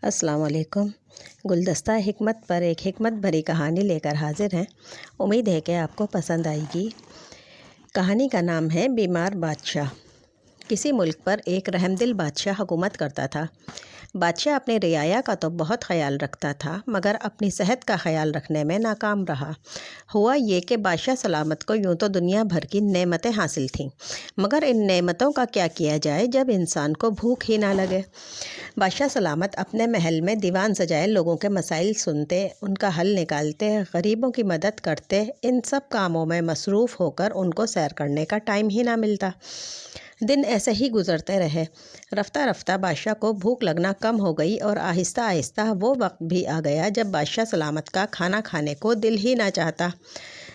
अस्सलाम वालेकुम। गुलदस्ता हिकमत पर एक हिकमत भरी कहानी लेकर हाजिर हैं। उम्मीद है कि आपको पसंद आएगी। कहानी का नाम है बीमार बादशाह। किसी मुल्क पर एक रहमदिल बादशाह हुकूमत करता था। बादशाह अपनी रियाया का तो बहुत ख्याल रखता था, मगर अपनी सेहत का ख्याल रखने में नाकाम रहा। हुआ ये कि बादशाह सलामत को यूँ तो दुनिया भर की नेमतें हासिल थीं, मगर इन नेमतों का क्या किया जाए जब इंसान को भूख ही ना लगे। बादशाह सलामत अपने महल में दीवान सजाए लोगों के मसाइल सुनते, उनका हल निकालते, गरीबों की मदद करते। इन सब कामों में मसरूफ़ होकर उनको सैर करने का टाइम ही ना मिलता। दिन ऐसे ही गुजरते रहे। रफ्ता रफ्ता बादशाह को भूख लगना कम हो गई और आहिस्ता आहिस्ता वो वक्त भी आ गया जब बादशाह सलामत का खाना खाने को दिल ही ना चाहता।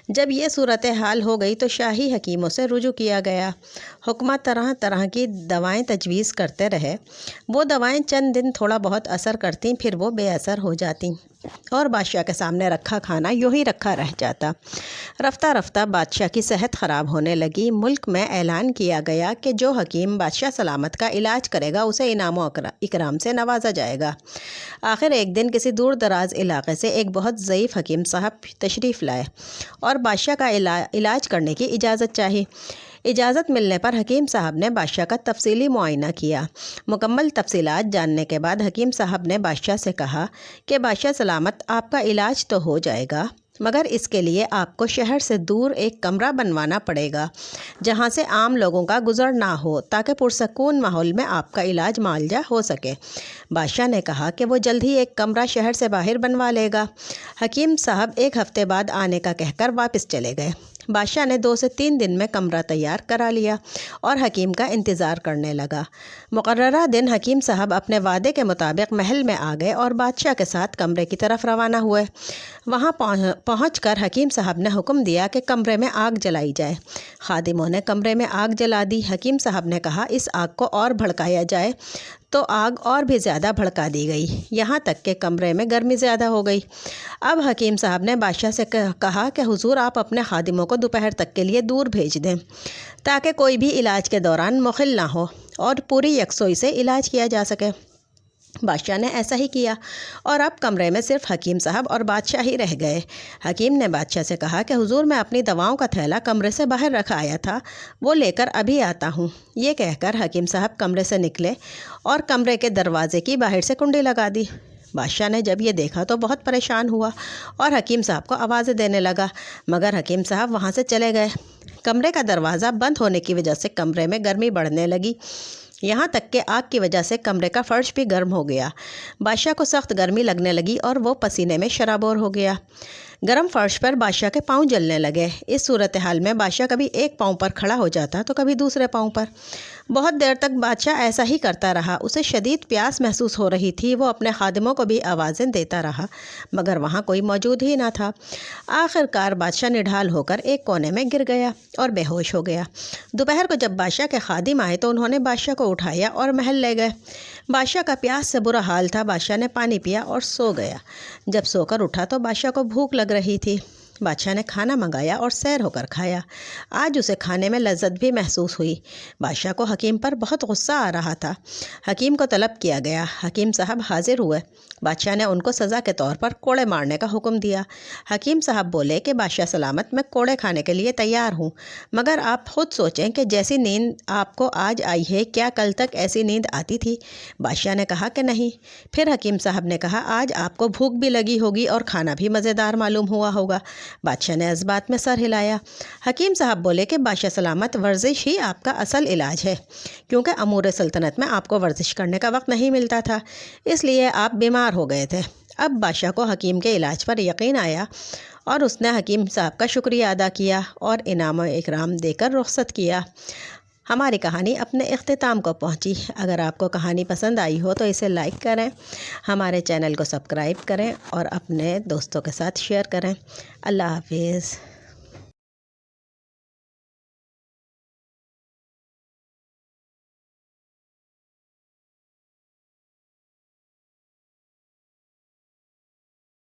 जब ये सूरत हाल हो गई तो शाही हकीमों से रुजू किया गया। हुक्मा तरह तरह की दवाएं तजवीज़ करते रहे। वो दवाएं चंद दिन थोड़ा बहुत असर करतीं, फिर वो बेअसर हो जातीं और बादशाह के सामने रखा खाना यूं ही रखा रह जाता। रफ्ता रफ्ता बादशाह की सेहत ख़राब होने लगी। मुल्क में ऐलान किया गया कि जो हकीम बादशाह सलामत का इलाज करेगा उसे इनाम व इकराम से नवाजा जाएगा। आखिर एक दिन किसी दूर दराज इलाके से एक बहुत ज़ईफ़ हकीम साहब तशरीफ़ लाए और बादशाह का इलाज करने की इजाज़त चाही। इजाज़त मिलने पर हकीम साहब ने बादशाह का तफसीली मुआयना किया। मुकम्मल तफसीलात जानने के बाद हकीम साहब ने बादशाह से कहा कि बादशाह सलामत, आपका इलाज तो हो जाएगा, मगर इसके लिए आपको शहर से दूर एक कमरा बनवाना पड़ेगा जहाँ से आम लोगों का गुज़र ना हो, ताकि पुरसकून माहौल में आपका इलाज मुआवजा हो सके। बादशाह ने कहा कि वो जल्द ही एक कमरा शहर से बाहर बनवा लेगा। हकीम साहब एक हफ़्ते बाद आने का कहकर वापस चले गए। बादशाह ने 2 से 3 दिन में कमरा तैयार करा लिया और हकीम का इंतज़ार करने लगा। मुकर्ररा दिन हकीम साहब अपने वादे के मुताबिक महल में आ गए और बादशाह के साथ कमरे की तरफ रवाना हुए। वहाँ पहुँचकर हकीम साहब ने हुक्म दिया कि कमरे में आग जलाई जाए। खादिमों ने कमरे में आग जला दी। हकीम साहब ने कहा, इस आग को और भड़काया जाए, तो आग और भी ज़्यादा भड़का दी गई, यहाँ तक कि कमरे में गर्मी ज़्यादा हो गई। अब हकीम साहब ने बादशाह से कहा कि हुजूर, आप अपने खादिमों को दोपहर तक के लिए दूर भेज दें, ताकि कोई भी इलाज के दौरान मुखिल ना हो और पूरी यकसोई से इलाज किया जा सके। बादशाह ने ऐसा ही किया और अब कमरे में सिर्फ हकीम साहब और बादशाह ही रह गए। हकीम ने बादशाह से कहा कि हुजूर, मैं अपनी दवाओं का थैला कमरे से बाहर रखा आया था, वो लेकर अभी आता हूँ। ये कहकर हकीम साहब कमरे से निकले और कमरे के दरवाजे की बाहर से कुंडी लगा दी। बादशाह ने जब ये देखा तो बहुत परेशान हुआ और हकीम साहब को आवाज़ें देने लगा, मगर हकीम साहब वहाँ से चले गए। कमरे का दरवाज़ा बंद होने की वजह से कमरे में गर्मी बढ़ने लगी, यहाँ तक कि आग की वजह से कमरे का फर्श भी गर्म हो गया। बादशाह को सख्त गर्मी लगने लगी और वो पसीने में शराबोर हो गया। गर्म फर्श पर बादशाह के पाँव जलने लगे। इस सूरत हाल में बादशाह कभी एक पाँव पर खड़ा हो जाता तो कभी दूसरे पाँव पर। बहुत देर तक बादशाह ऐसा ही करता रहा। उसे शदीद प्यास महसूस हो रही थी। वो अपने खादिमों को भी आवाज़ें देता रहा, मगर वहाँ कोई मौजूद ही ना था। आखिरकार बादशाह निढाल होकर एक कोने में गिर गया और बेहोश हो गया। दोपहर को जब बादशाह के खादिम आए तो उन्होंने बादशाह को उठाया और महल ले गए। बादशाह का प्यास से बुरा हाल था। बादशाह ने पानी पिया और सो गया। जब सोकर उठा तो बादशाह को भूख लग रही थी। बादशाह ने खाना मंगाया और सैर होकर खाया। आज उसे खाने में लज्जत भी महसूस हुई। बादशाह को हकीम पर बहुत गुस्सा आ रहा था। हकीम को तलब किया गया। हकीम साहब हाजिर हुए। बादशाह ने उनको सज़ा के तौर पर कोड़े मारने का हुक्म दिया। हकीम साहब बोले कि बादशाह सलामत, मैं कोड़े खाने के लिए तैयार हूँ, मगर आप ख़ुद सोचें कि जैसी नींद आपको आज आई है, क्या कल तक ऐसी नींद आती थी? बादशाह ने कहा कि नहीं। फिर हकीम साहब ने कहा, आज आपको भूख भी लगी होगी और खाना भी मज़ेदार मालूम हुआ होगा। बादशाह ने इस बात में सर हिलाया। हकीम साहब बोले कि बादशाह सलामत, वर्जिश ही आपका असल इलाज है, क्योंकि अमूर सल्तनत में आपको वर्जिश करने का वक्त नहीं मिलता था, इसलिए आप बीमार हो गए थे। अब बादशाह को हकीम के इलाज पर यकीन आया और उसने हकीम साहब का शुक्रिया अदा किया और इनाम व इकराम देकर रुखसत किया। हमारी कहानी अपने इख्तिताम को पहुंची। अगर आपको कहानी पसंद आई हो तो इसे लाइक करें, हमारे चैनल को सब्सक्राइब करें और अपने दोस्तों के साथ शेयर करें। अल्लाह हाफिज़।